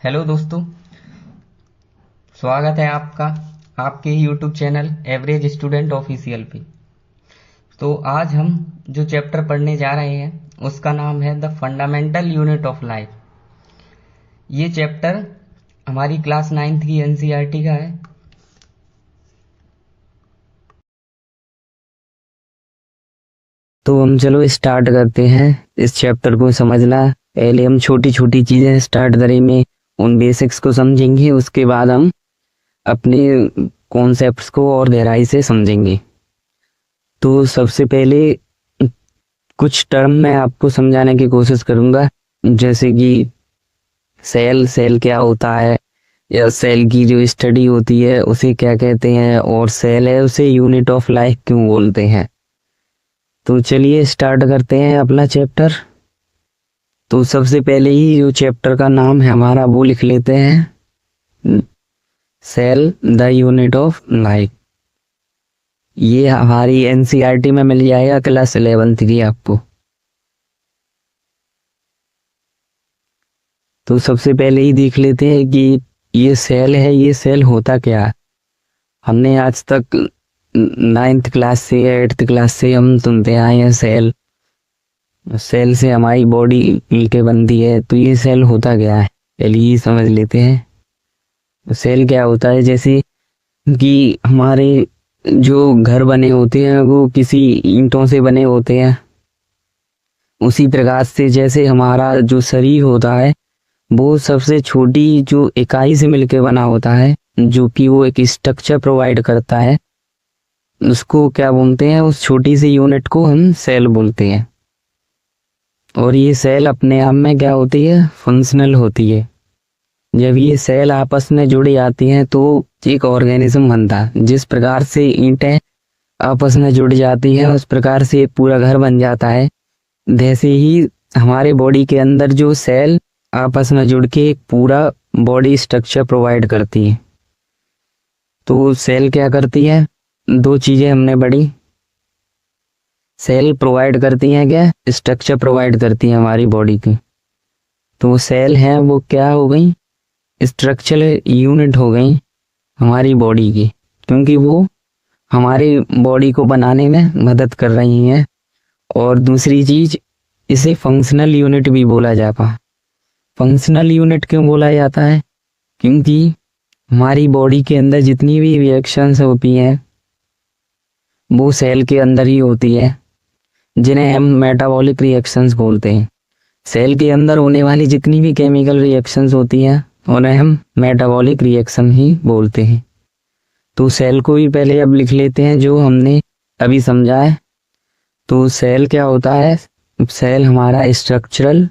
Hello दोस्तों, स्वागत है आपका आपके YouTube channel average student official पे। तो आज हम जो चैप्टर पढ़ने जा रहे हैं उसका नाम है the fundamental unit of life. ये चैप्टर हमारी क्लास 9th की एनसीईआरटी का है। तो हम चलो स्टार्ट करते हैं इस चैप्टर को समझना। पहले हम छोटी छोटी चीजें स्टार्ट करेंगे, उन बेसिक्स को समझेंगे, उसके बाद हम अपने कॉन्सेप्ट्स को और गहराई से समझेंगे। तो सबसे पहले कुछ टर्म मैं आपको समझाने की कोशिश करूंगा, जैसे कि सेल सेल क्या होता है, या सेल की जो स्टडी होती है उसे क्या कहते हैं, और सेल है उसे यूनिट ऑफ लाइफ क्यों बोलते हैं। तो चलिए स्टार्ट करते हैं अपना चैप्टर। तो सबसे पहले ही जो चैप्टर का नाम है हमारा वो लिख लेते हैं, cell the unit of life. ये हमारी एनसीईआरटी में मिल जाएगा क्लास 11th की आपको। तो सबसे पहले ही देख लेते हैं कि ये सेल है, ये सेल होता क्या है। हमने आज तक 9th क्लास से 8th क्लास से हम सुनते आए हैं सेल, सेल से हमारी बॉडी मिलके बनती है। तो ये सेल होता क्या है पहले ये समझ लेते हैं। सेल क्या होता है, जैसे कि हमारे जो घर बने होते हैं वो किसी ईंटों से बने होते हैं, उसी प्रकार से जैसे हमारा जो शरीर होता है वो सबसे छोटी जो इकाई से मिलके बना होता है, जो कि वो एक स्ट्रक्चर प्रोवाइड करता है, उसको क्या बोलते हैं, उस छोटी सी यूनिट को हम सेल बोलते हैं। और ये सेल अपने आप में क्या होती है, फंक्शनल होती है। जब ये सेल आपस में जुड़ी जाती हैं तो एक ऑर्गेनिज्म बनता है। जिस प्रकार से ईंटें आपस में जुड़ जाती हैं उस प्रकार से एक पूरा घर बन जाता है, वैसे ही हमारे बॉडी के अंदर जो सेल आपस में जुड़ के एक पूरा बॉडी स्ट्रक्चर प्रोवाइड करती है। तो सेल क्या करती है, दो चीजें हमने पढ़ी। सेल प्रोवाइड करती हैं क्या, स्ट्रक्चर प्रोवाइड करती हैं हमारी बॉडी की। तो सेल है वो क्या हो गई, स्ट्रक्चरल यूनिट हो गई हमारी बॉडी की, क्योंकि वो हमारी बॉडी को बनाने में मदद कर रही हैं। और दूसरी चीज, इसे फंक्शनल यूनिट भी बोला जाता है। फंक्शनल यूनिट क्यों बोला जाता है, क्योंकि हमारी बॉडी के अंदर जितनी भी रिएक्शंस होती हैं वो सेल के अंदर ही होती है, जिन्हें हम मेटाबॉलिक रिएक्शंस बोलते हैं। सेल के अंदर होने वाली जितनी भी केमिकल रिएक्शंस होती हैं उन्हें हम मेटाबॉलिक रिएक्शन ही बोलते हैं। तो सेल को भी पहले अब लिख लेते हैं जो हमने अभी समझा है। तो सेल क्या होता है, सेल हमारा स्ट्रक्चरल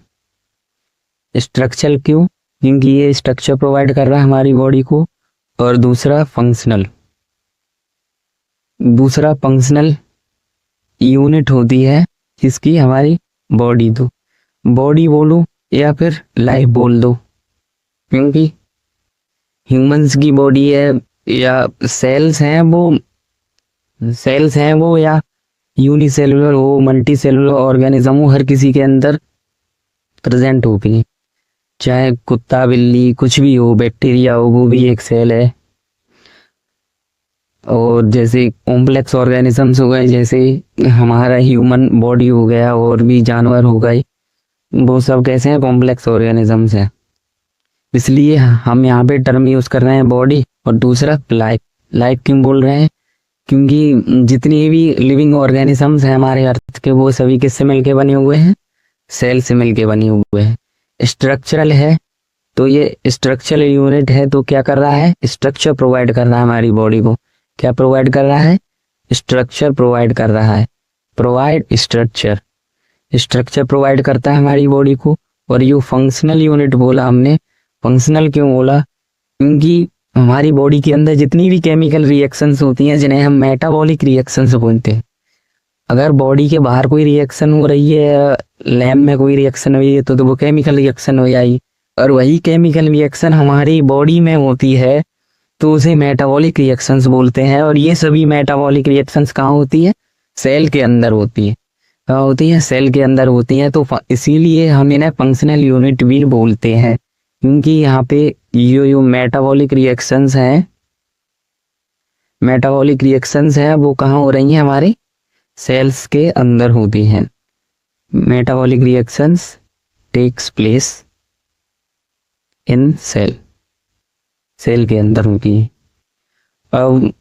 क्यों, क्योंकि ये स्ट्रक्चर प्रोवाइड कर रहा है हमारी बॉडी को। और दूसरा फंक्शनल यूनिट होती है किसकी, हमारी बॉडी। तो बॉडी बोलो या फिर लाइफ बोल दो, क्योंकि ह्यूमंस की बॉडी है या सेल्स हैं वो या यूनिसेलुलर हो, मल्टी सेलुलर ऑर्गेनिज्म हो, हर किसी के अंदर प्रेजेंट होगी। चाहे कुत्ता बिल्ली कुछ भी हो, बैक्टीरिया हो, वो भी एक सेल है। और जैसे कॉम्प्लेक्स ऑर्गेनिजम्स हो गए, जैसे हमारा ह्यूमन बॉडी हो गया और भी जानवर हो गए, वो सब कैसे हैं, कॉम्प्लेक्स ऑर्गेनिजम्स हैं। इसलिए हम यहाँ पे टर्म यूज कर रहे हैं बॉडी। और दूसरा लाइफ क्यों बोल रहे हैं, क्योंकि जितनी भी लिविंग ऑर्गेनिजम्स हैं हमारे अर्थ के, वो सभी किससे मिलके बने हुए हैं, सेल से मिलके बने हुए हैं। स्ट्रक्चरल है तो ये स्ट्रक्चरल यूनिट है, तो क्या कर रहा है, स्ट्रक्चर प्रोवाइड कर रहा है हमारी बॉडी को। क्या प्रोवाइड कर रहा है, स्ट्रक्चर प्रोवाइड कर रहा है। प्रोवाइड स्ट्रक्चर प्रोवाइड करता है हमारी बॉडी को। और ये फंक्शनल यूनिट बोला हमने, फंक्शनल क्यों बोला, क्योंकि हमारी बॉडी के अंदर जितनी भी केमिकल रिएक्शंस होती हैं जिन्हें हम मेटाबॉलिक रिएक्शंस बोलते हैं। अगर बॉडी के बाहर कोई रिएक्शन हो रही है, लैब में कोई रिएक्शन हुई है, तो वो केमिकल रिएक्शन हो जाएगी। और वही केमिकल रिएक्शन हमारी बॉडी में होती है तो उसे मेटाबॉलिक रिएक्शंस बोलते हैं। और ये सभी मेटाबॉलिक रिएक्शंस कहाँ होती है, सेल के अंदर होती है। कहाँ होती है, सेल के अंदर होती है। तो इसीलिए हम इन्हें फंक्शनल यूनिट भी बोलते हैं, क्योंकि यहाँ पे यो मेटाबॉलिक रिएक्शंस हैं, मेटाबॉलिक रिएक्शंस है वो कहाँ हो रही हैं, हमारे सेल्स के अंदर होती हैं। Metabolic reactions takes place in cell, cell के अंदर होती है। अब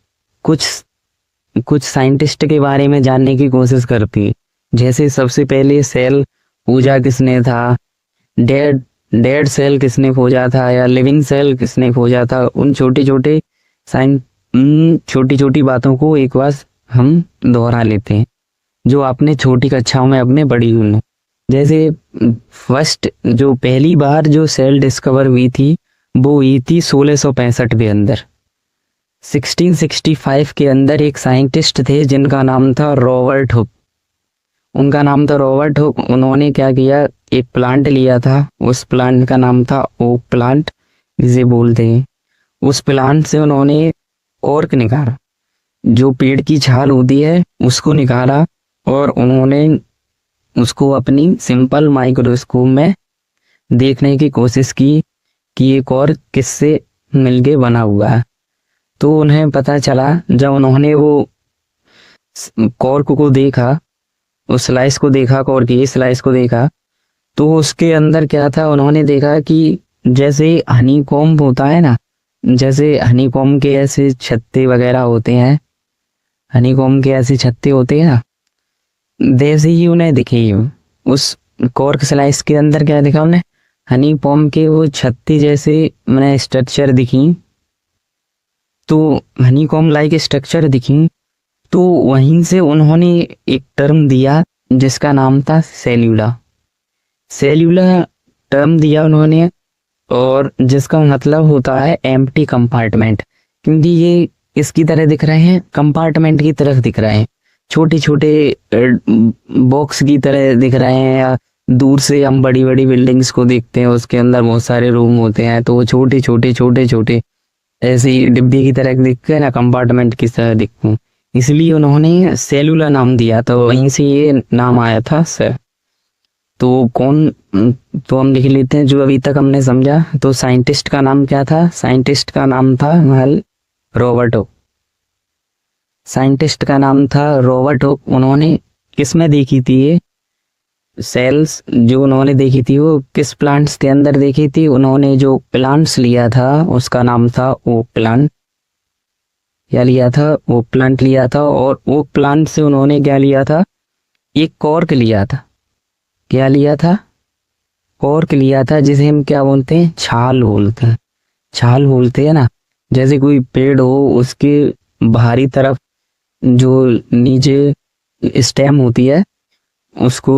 कुछ साइंटिस्ट के बारे में जानने की कोशिश करती है। जैसे सबसे पहले सेल पूजा किसने था, डेड सेल किसने खोजा था, या लिविंग सेल किसने खोजा था, उन छोटी छोटी बातों को एक बार हम दोहरा लेते हैं जो आपने छोटी कक्षाओं में अपने पढ़ी हुई। जैसे फर्स्ट जो पहली बार जो सेल डिस्कवर हुई थी वो हुई थी 1665 के अंदर। 1665 के अंदर एक साइंटिस्ट थे जिनका नाम था रॉबर्ट हुक। उनका नाम था रॉबर्ट हुक। उन्होंने क्या किया, एक प्लांट लिया था, उस प्लांट का नाम था ओक प्लांट जिसे बोलते हैं। उस प्लांट से उन्होंने कॉर्क निकाला, जो पेड़ की छाल होती है उसको निकाला, और उन्होंने उसको अपनी सिंपल माइक्रोस्कोप में देखने की कोशिश की कि ये कॉर्क किससे मिलके बना हुआ है। तो उन्हें पता चला, जब उन्होंने वो कॉर्क को देखा, उस स्लाइस को देखा, कॉर्क की स्लाइस को देखा, तो उसके अंदर क्या था, उन्होंने देखा कि जैसे हनी कॉम्ब होता है ना, जैसे हनी कॉम्ब के ऐसे छत्ते वगैरह होते हैं, हनी कॉम्ब के ऐसे छत्ते होते हैं ना, वैसे ही उन्हें दिखे। उस कॉर्क स्लाइस के अंदर क्या दिखा उन्हें, हनी कॉम्ब के वो छत्ते जैसे मैंने स्ट्रक्चर दिखी, तो हनी कॉम्ब लाइक स्ट्रक्चर दिखी। तो वहीं से उन्होंने एक टर्म दिया जिसका नाम था सेल्यूला। सेल्यूला टर्म दिया उन्होंने, और जिसका मतलब होता है एम्प्टी कंपार्टमेंट, क्योंकि ये इसकी तरह दिख रहे हैं, कंपार्टमेंट की तरह दिख रहे हैं, छोटे छोटे बॉक्स की तरह दिख रहे हैं। या दूर से हम बड़ी बड़ी बिल्डिंग्स को देखते हैं, उसके अंदर बहुत सारे रूम होते हैं, तो वो छोटे छोटे ऐसे ही डिब्बे की तरह दिखते हैं ना, कंपार्टमेंट की तरह दिखते हैं, इसलिए उन्होंने सेलुलर नाम दिया। तो वहीं से ये नाम आया था सेल। तो तो हम लिख लेते हैं जो अभी तक हमने समझा। तो साइंटिस्ट का नाम क्या था, साइंटिस्ट का नाम था रॉबर्ट हुक। साइंटिस्ट का नाम था रॉबर्ट हुक। उन्होंने किस में देखी थी ये सेल्स, जो उन्होंने देखी थी वो किस प्लांट्स के अंदर देखी थी। उन्होंने जो प्लांट्स लिया था उसका नाम था ओक प्लांट। क्या लिया था, ओक प्लांट लिया था। और ओक प्लांट से उन्होंने क्या लिया था, एक कॉर्क लिया था। क्या लिया था, कॉर्क लिया था, जिसे हम क्या बोलते हैं, छाल बोलते हैं। छाल बोलते हैं ना, जैसे कोई पेड़ हो उसके बाहरी तरफ जो नीचे स्टेम होती है उसको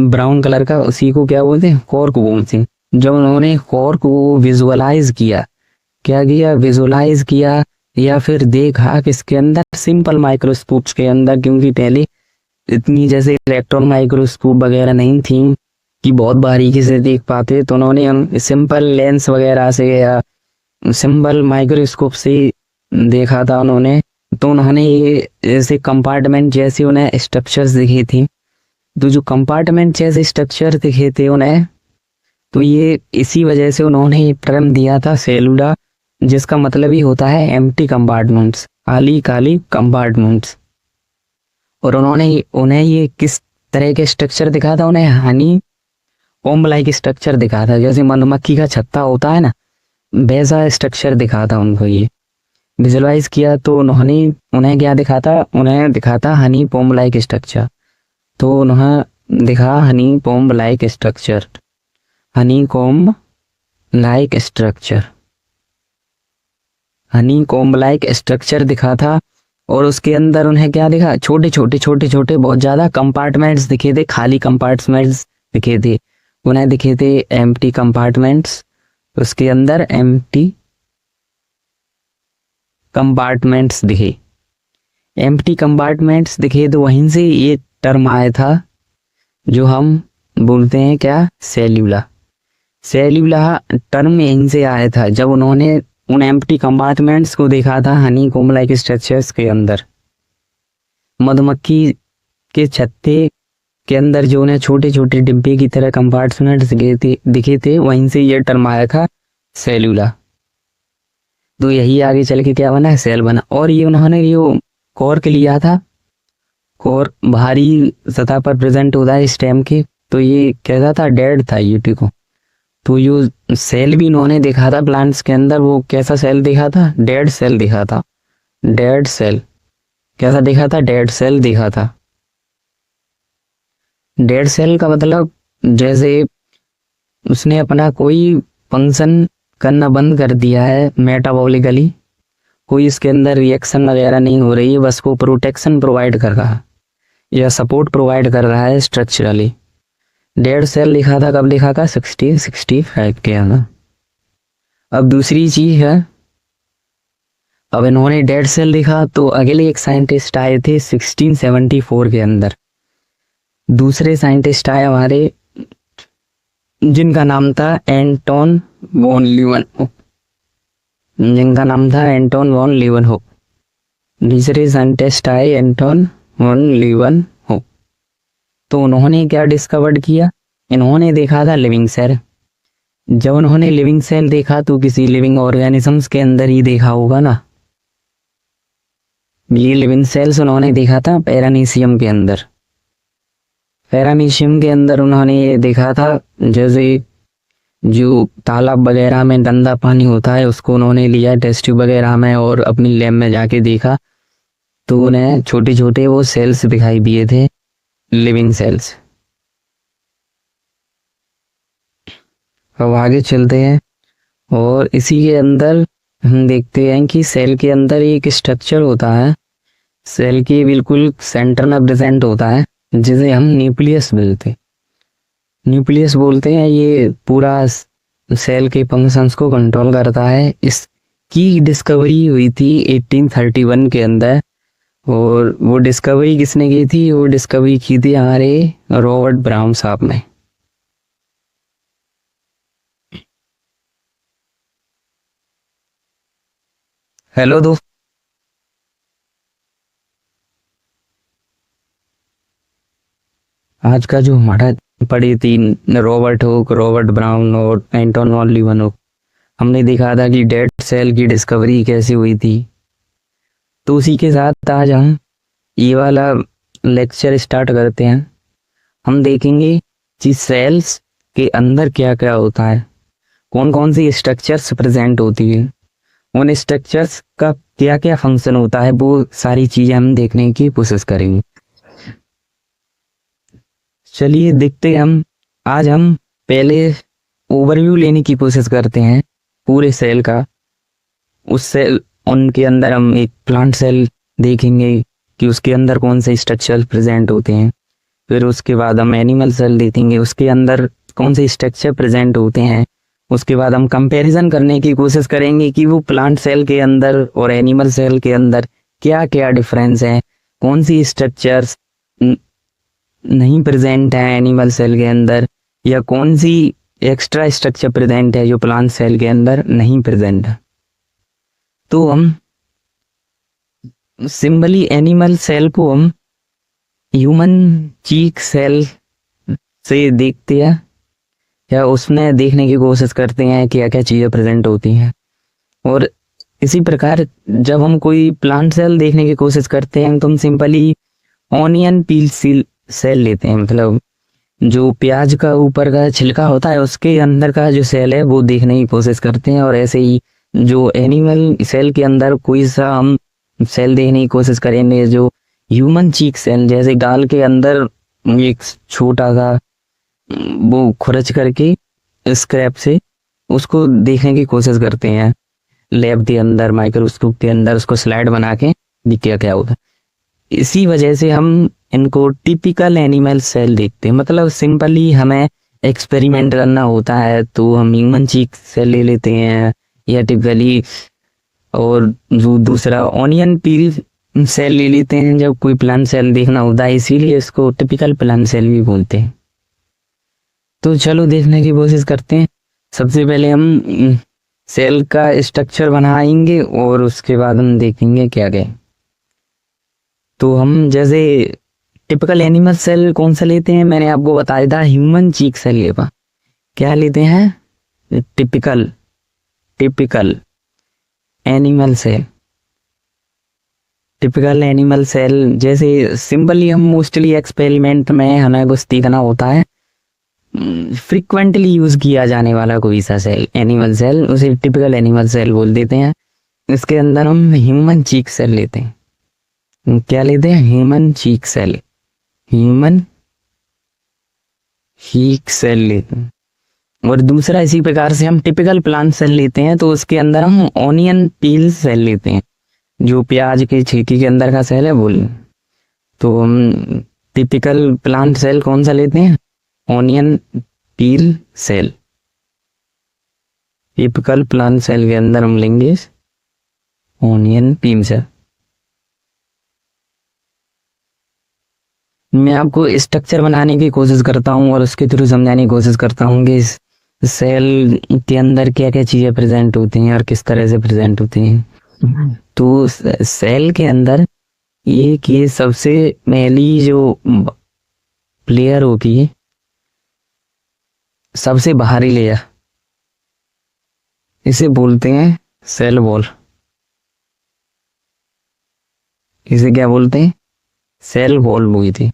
ब्राउन कलर का, उसी को क्या बोलते हैं, कॉर्क बोलते हैं। जब उन्होंने कॉर्क को विजुअलाइज किया, क्या किया, विजुअलाइज किया या फिर देखा किसके अंदर, सिंपल माइक्रोस्कोप्स के अंदर, क्योंकि पहले इतनी जैसे इलेक्ट्रॉन माइक्रोस्कोप वगैरह नहीं थी कि बहुत बारीकी से देख पाते। तो उन्होंने सिंपल लेंस वगैरह से या सिंपल माइक्रोस्कोप से देखा था उन्होंने। तो उन्होंने ये ऐसे कंपार्टमेंट जैसे उन्हें स्ट्रक्चर्स दिखी थी। तो जो कंपार्टमेंट जैसे स्ट्रक्चर दिखे थे उन्हें, तो ये इसी वजह से उन्होंने टर्म दिया था सेलुला, जिसका मतलब ही होता है एम्प्टी कंपार्टमेंट्स, खाली खाली कंपार्टमेंट्स। और उन्हें ये किस तरह के स्ट्रक्चर दिखा था, उन्हें हनी कॉम्ब लाइक स्ट्रक्चर दिखा था, जैसे मधुमक्खी का छत्ता होता है ना, वैसा स्ट्रक्चर दिखा था उनको। ये विजुअलाइज किया तो उन्हें क्या दिखा था, उन्हें दिखा था हनी कॉम्ब लाइक स्ट्रक्चर। तो उन्हें दिखा Honey comb like structure, Honey comb like structure, Honey comb like structure दिखा था। और उसके अंदर उन्हें क्या दिखा, छोटे छोटे बहुत ज्यादा कंपार्टमेंट्स दिखे थे, खाली कंपार्टमेंट्स दिखे थे। उन्हें दिखे थे एम्प्टी कंपार्टमेंट्स, उसके अंदर एम्प्टी कंपार्टमेंट्स दिखे, एम्प्टी कंपार्टमेंट्स दिखे। तो वहीं से ये टर्म आया था जो हम बोलते हैं क्या, सेल्यूला। सेल्यूला टर्म यहीं से आया था जब उन्होंने उन एम्प्टी कंपार्टमेंट्स को देखा था हनी कॉम्ब लाइक स्ट्रक्चर्स के अंदर। मधुमक्खी के छत्ते के अंदर जो उन्हें छोटे छोटे डिब्बे की तरह कंपार्टमेंट्स दिखे थे, वहीं से ये टर्म आया था सेलुला। तो यही आगे चल के क्या बना, सेल बना। और ये उन्होंने ये कॉर्क लिया था, कॉर्क भारी सतह पर प्रेजेंट होता है स्टेम के, तो ये कैसा था, डेड था ये, ठीक हो। तो ये सेल भी इन्होंने देखा था प्लांट्स के अंदर, वो कैसा सेल देखा था, डेड सेल देखा था। डेड सेल कैसा देखा था, डेड सेल देखा था। डेड सेल का मतलब जैसे उसने अपना कोई फंक्शन करना बंद कर दिया है मेटाबॉलिकली, कोई इसके अंदर रिएक्शन वगैरह नहीं हो रही है, बस वो प्रोटेक्शन प्रोवाइड कर रहा है या सपोर्ट प्रोवाइड कर रहा है स्ट्रक्चरली। डेड सेल लिखा था, कब लिखा था, 1665 के अंदर। अब दूसरी चीज है, अब इन्होंने डेड सेल लिखा तो अगले एक साइंटिस्ट आए थे 1674 के अंदर। दूसरे साइंटिस्ट आए हमारे, जिनका नाम था एंटोन वॉन लीवनहोक, जिनका नाम था एंटोन वॉन लीवनहोक। दूसरे साइंटिस्ट आए एंटोन वॉन लीवनहोक। तो उन्होंने क्या डिस्कवर्ड किया, इन्होंने देखा था लिविंग सेल। जब उन्होंने लिविंग सेल देखा तो किसी लिविंग ऑर्गेनिजम्स के अंदर ही देखा होगा ना, ये लिविंग सेल्स उन्होंने देखा था पैरामीशियम के अंदर। पैरामीशियम के अंदर उन्होंने ये देखा था, जैसे जो तालाब वगैरह में गंदा पानी होता है उसको उन्होंने लिया टेस्ट ट्यूब वगैरह में और अपनी लैब में जाके देखा, तो उन्हें छोटे छोटे वो सेल्स दिखाई दिए थे, लिविंग सेल्स। अब आगे चलते हैं और इसी के अंदर हम देखते हैं कि सेल के अंदर एक स्ट्रक्चर होता है, सेल के बिल्कुल सेंटर में प्रेजेंट होता है, जिसे हम न्यूक्लियस बोलते हैं। ये पूरा सेल के फंक्शंस को कंट्रोल करता है। इसकी डिस्कवरी हुई थी 1831 के अंदर, और वो डिस्कवरी किसने की थी, वो डिस्कवरी की थी हमारे रॉबर्ट ब्राउन साहब ने। हेलो दोस्त, आज का जो हमारा पढ़ी थी रॉबर्ट हुक, रॉबर्ट ब्राउन और एंटोन वॉन लीवनहुक, हमने देखा था कि डेड सेल की डिस्कवरी कैसे हुई थी। तो उसी के साथ आज हम ये वाला लेक्चर स्टार्ट करते हैं। हम देखेंगे कि सेल्स के अंदर क्या क्या होता है, कौन कौन सी स्ट्रक्चर्स प्रेजेंट होती है, उन स्ट्रक्चर्स का क्या क्या फंक्शन होता है, वो सारी चीजें हम देखने की कोशिश करेंगे। चलिए देखते हैं। आज हम पहले ओवरव्यू लेने की कोशिश करते हैं पूरे सेल का। उस सेल उनके अंदर हम एक प्लांट सेल देखेंगे कि उसके अंदर कौन से स्ट्रक्चर प्रेजेंट होते हैं। फिर उसके बाद हम एनिमल सेल देखेंगे, उसके अंदर कौन से स्ट्रक्चर प्रेजेंट होते हैं। उसके बाद हम कंपैरिजन करने की कोशिश करेंगे कि वो प्लांट सेल के अंदर और एनिमल सेल के अंदर क्या क्या डिफरेंस है, कौन सी स्ट्रक्चर्स नहीं प्रेजेंट है एनिमल सेल के अंदर, या कौन सी एक्स्ट्रा स्ट्रक्चर प्रेजेंट है जो प्लांट सेल के अंदर नहीं प्रेजेंट है। तो हम सिंपली एनिमल सेल को हम ह्यूमन चीक सेल से देखते हैं, या उसमें देखने की कोशिश करते हैं कि क्या क्या चीज़ें प्रेजेंट होती हैं। और इसी प्रकार जब हम कोई प्लांट सेल देखने की कोशिश करते हैं तो हम सिंपली ऑनियन पील सेल लेते हैं, मतलब जो प्याज का ऊपर का छिलका होता है उसके अंदर का जो सेल है वो देखने की कोशिश करते हैं। और ऐसे ही जो एनिमल सेल के अंदर कोई सा हम सेल देखने की कोशिश करेंगे जो ह्यूमन चीक सेल, जैसे गाल के अंदर एक छोटा सा वो खुरच करके स्क्रैप से उसको देखने की कोशिश करते हैं लैब के अंदर, माइक्रोस्कोप के अंदर उसको स्लाइड बना के दिखा क्या होता है। इसी वजह से हम इनको टिपिकल एनिमल सेल देखते हैं। मतलब सिंपली हमें एक्सपेरिमेंट करना होता है तो हम ह्यूमन चीक सेल ले लेते हैं या टिपिकली, और जो दूसरा ऑनियन पील सेल ले लेते हैं जब कोई प्लांट सेल देखना होता है, इसीलिए इसको टिपिकल प्लांट सेल भी बोलते हैं। तो चलो देखने की कोशिश करते हैं। सबसे पहले हम सेल का स्ट्रक्चर बनाएंगे और उसके बाद हम देखेंगे क्या क्या। तो हम जैसे टिपिकल एनिमल सेल कौन सा लेते हैं, मैंने आपको बताया था ह्यूमन चीक सेल लेगा। क्या लेते हैं typical typical animal cell. Typical animal cell जैसे सिंपली हम मोस्टली एक्सपेरिमेंट में हमें कुछ सीखना होता है, फ्रिक्वेंटली यूज किया जाने वाला कोई सा सेल एनिमल सेल उसे टिपिकल एनिमल सेल बोल देते हैं। इसके अंदर हम ह्यूमन चीक सेल लेते हैं। क्या लेते हैं? Human cheek cell, human cheek cell लेते हैं। और दूसरा इसी प्रकार से हम टिपिकल प्लांट सेल लेते हैं, तो उसके अंदर हम ऑनियन पील सेल लेते हैं, जो प्याज के छिलके के अंदर का सेल है बोल। तो हम टिपिकल प्लांट सेल कौन सा लेते हैं? ऑनियन पील सेल। टिपिकल प्लांट सेल के अंदर हम लेंगे ऑनियन पील सेल। मैं आपको स्ट्रक्चर बनाने की कोशिश करता हूँ और उसके थ्रू समझाने की कोशिश करता हूँ कि इस सेल के अंदर क्या क्या चीजें प्रेजेंट होती हैं और किस तरह से प्रेजेंट होती हैं। तो सेल के अंदर एक ये सबसे पहली जो प्लेयर होती है, सबसे बाहरी लेयर, इसे बोलते हैं सेल वॉल। इसे क्या बोलते हैं? सेल वॉल हुई थी।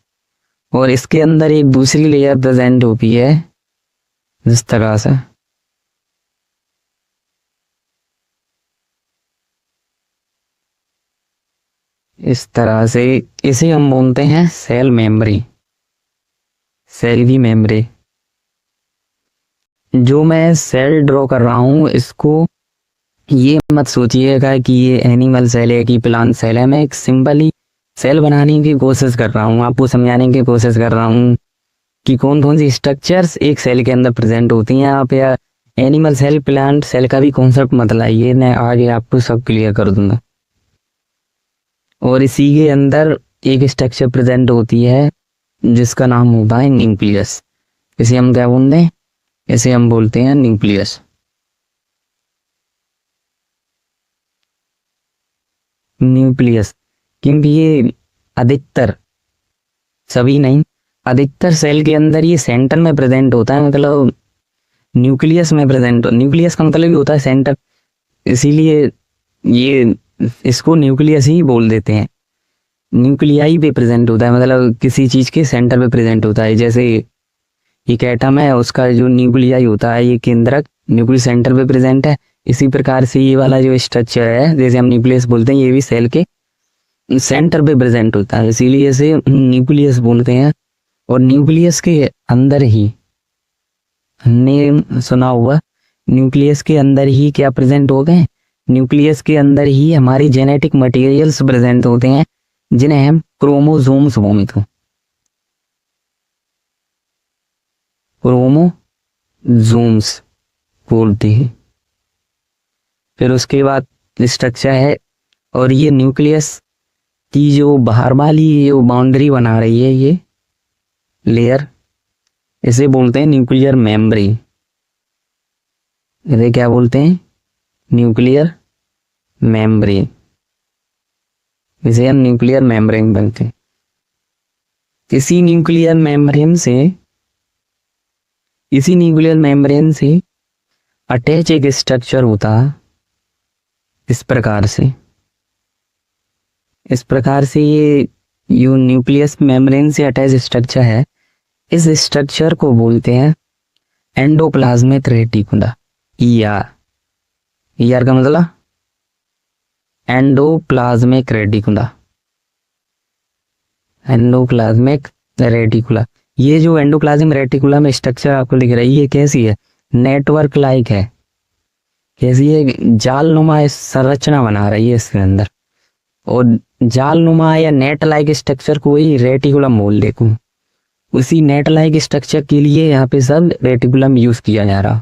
और इसके अंदर एक दूसरी लेयर प्रेजेंट होती है इस तरह से, इस तरह से। इसे हम बोलते हैं सेल मेमोरी, सेल की मेमोरी। जो मैं सेल ड्रॉ कर रहा हूं इसको ये मत सोचिएगा कि ये एनिमल सेल है कि प्लांट सेल है। मैं एक सिंपली सेल बनाने की कोशिश कर रहा हूँ, आपको समझाने की कोशिश कर रहा हूँ कि कौन कौन सी स्ट्रक्चर्स एक सेल के अंदर प्रेजेंट होती हैं। आप या एनिमल सेल प्लांट सेल का भी कॉन्सेप्ट मत लाइए, मैं आगे आपको सब क्लियर कर दूंगा। और इसी के अंदर एक स्ट्रक्चर प्रेजेंट होती है जिसका नाम होता है न्यूक्लियस। इसे हम क्या बोलते हैं? इसे हम बोलते हैं न्यूक्लियस। न्यूक्लियस क्योंकि ये अधिकतर, सभी नहीं, अधिकतर सेल के अंदर ये सेंटर में प्रेजेंट होता है, मतलब न्यूक्लियस में प्रेजेंट। न्यूक्लियस का मतलब भी होता है सेंटर, इसीलिए ये इसको न्यूक्लियस ही बोल देते हैं। न्यूक्लियाई पे प्रेजेंट होता है, मतलब किसी चीज के सेंटर पे प्रेजेंट होता है। जैसे एक एटम है, उसका जो न्यूक्लियाई होता है ये केंद्रक न्यूक्लियस सेंटर पे प्रेजेंट है। इसी प्रकार से ये वाला जो स्ट्रक्चर है, जैसे हम न्यूक्लियस बोलते हैं, ये भी सेल के सेंटर पे प्रेजेंट होता है, इसीलिए इसे न्यूक्लियस बोलते हैं। और न्यूक्लियस के अंदर ही, हमने सुना होगा, न्यूक्लियस के अंदर ही क्या प्रेजेंट हो गए? न्यूक्लियस के अंदर ही हमारी जेनेटिक मटेरियल्स प्रेजेंट होते हैं, जिन्हें हम क्रोमोसोम्स बोलते हैं। क्रोमोसोम्स बोलते हैं। फिर उसके बाद स्ट्रक्चर है, और ये न्यूक्लियस की जो बाहर वाली जो बाउंड्री बना रही है, ये लेयर, इसे बोलते हैं न्यूक्लियर मेम्ब्रेन। इसे क्या बोलते हैं? Nuclear membrane. इसे हम न्यूक्लियर मेम्ब्रेन बोलते हैं। इसी न्यूक्लियर मेम्ब्रेन से अटैच एक स्ट्रक्चर होता है इस प्रकार से ये जो न्यूक्लियस मेम्ब्रेन से अटैच स्ट्रक्चर है, इस स्ट्रक्चर को बोलते हैं एंडोप्लाज्मिक रेटिकुला। ईआर का मतलब एंडोप्लाज्मिक रेटिकुला। एंडोप्लाज्मिक रेटिकुला, ये जो एंडोप्लाज्मिक रेटिकुला में स्ट्रक्चर आपको दिख रही है, कैसी है? नेटवर्क लाइक है। कैसी है? जालनुमा संरचना बना रही है इसके अंदर। और जालनुमा या नेट लाइक स्ट्रक्चर को ही रेटिकुलम बोल देते हैं। उसी नेट लाइक स्ट्रक्चर के लिए यहाँ पे सब रेटिकुलम यूज किया जा रहा।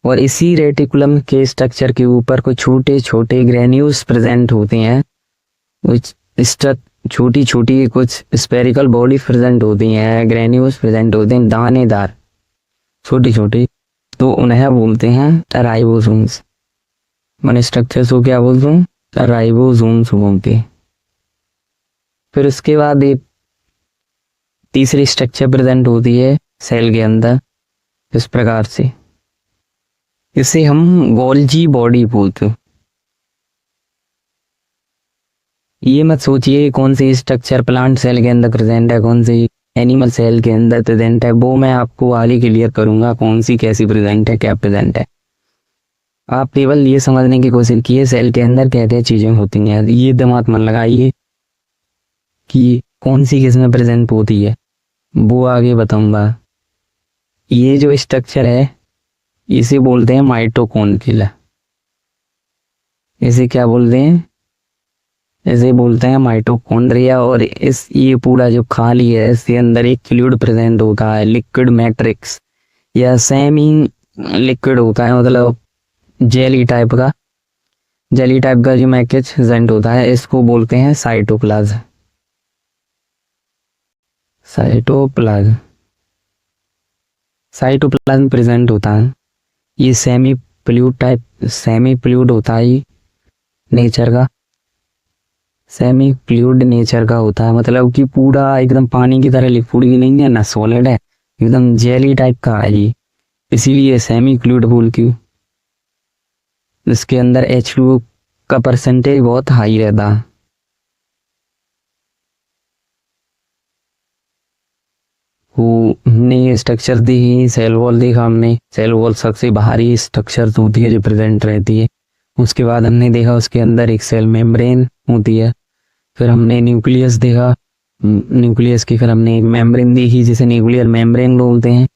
और इसी रेटिकुलम के स्ट्रक्चर के ऊपर कुछ छोटे छोटे ग्रेन्यूल्स प्रेजेंट होते हैं, कुछ छोटी छोटी कुछ स्पेरिकल बॉडी प्रेजेंट होती हैं, ग्रेन्यूल्स प्रेजेंट होते हैं, दानेदार छोटी छोटी, तो उन्हें बोलते हैं राइबोसोम्स। मैंने स्ट्रक्चर्स को क्या बोलते हैं? राइबोसोम्स बोलते हैं। फिर उसके बाद एक तीसरी स्ट्रक्चर प्रेजेंट होती है सेल के अंदर इस प्रकार से। इसे हम गोल्जी बॉडी बोलते हैं। ये मत सोचिए कौन सी स्ट्रक्चर प्लांट सेल के अंदर प्रेजेंट है, कौन सी एनिमल सेल के अंदर प्रेजेंट है, वो मैं आपको आगे क्लियर करूंगा कौन सी कैसी प्रेजेंट है, क्या प्रेजेंट है। आप केवल ये समझने की कोशिश कीजिए सेल के अंदर क्या क्या चीजें होती हैं, ये दिमाग मन लगाइए कि कौन सी किस में प्रेजेंट होती है, वो आगे बताऊंगा। ये जो स्ट्रक्चर है इसे बोलते हैं माइटोकॉन्ड्रिया। इसे क्या बोलते हैं, इसे बोलते हैं माइटोकॉन्ड्रिया। और इस ये पूरा जो खाली है इसके अंदर एक फ्लूइड प्रेजेंट होता है, लिक्विड मैट्रिक्स या सेमी लिक्विड होता है, मतलब जेली टाइप का जो मैट्रिक्स प्रेजेंट होता है, इसको बोलते हैं साइटोप्लाज्म। साइटोप्लाज्म प्रेजेंट होता है। ये सेमी फ्लूइड होता है नेचर का, सेमी फ्लूइड नेचर का होता है, मतलब कि पूरा एकदम पानी की तरह लिक्विड ही नहीं है ना सॉलिड है, एकदम जेली टाइप का है ये, इसीलिए सेमी फ्लूइड बोलती हूँ। इसके अंदर H2O का परसेंटेज बहुत हाई रहता है। हमने स्ट्रक्चर दी, सेल वॉल देखा हमने, सेल वॉल सबसे बाहरी स्ट्रक्चर होती है जो प्रेजेंट रहती है। उसके बाद हमने देखा उसके अंदर एक सेल मेम्ब्रेन होती है। फिर हमने न्यूक्लियस देखा, न्यूक्लियस की फिर हमने एक मेम्ब्रेन देखी जिसे न्यूक्लियर मेम्ब्रेन बोलते हैं।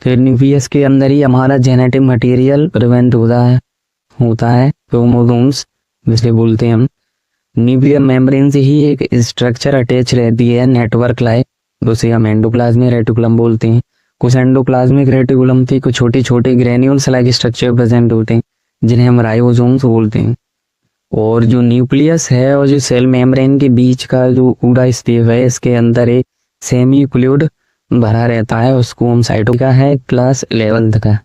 फिर न्यूक्लियस के अंदर ही हमारा जेनेटिक मटेरियल प्रेजेंट होता है क्रोमोसोम्स जिसे बोलते हैं हम। न्यूक्लियर मेम्ब्रेन से ही एक स्ट्रक्चर अटैच रहती है नेटवर्क लाइक, उसे हम एंडोप्लाज्मिक रेटिकुलम बोलते हैं। कुछ एंडोप्लाज्मिक रेटिकुलम थी, कुछ छोटे छोटे ग्रेन्यूल्स लाइक स्ट्रक्चर प्रेजेंट होते हैं जिन्हें हम राइबोसोम्स बोलते हैं। और जो न्यूक्लियस है और जो सेल मेम्ब्रेन के बीच का जो पूरा स्पेस है इसके अंदर एक सेमी फ्लूइड भरा रहता है, उसको हम साइटो का है क्लास 11th का।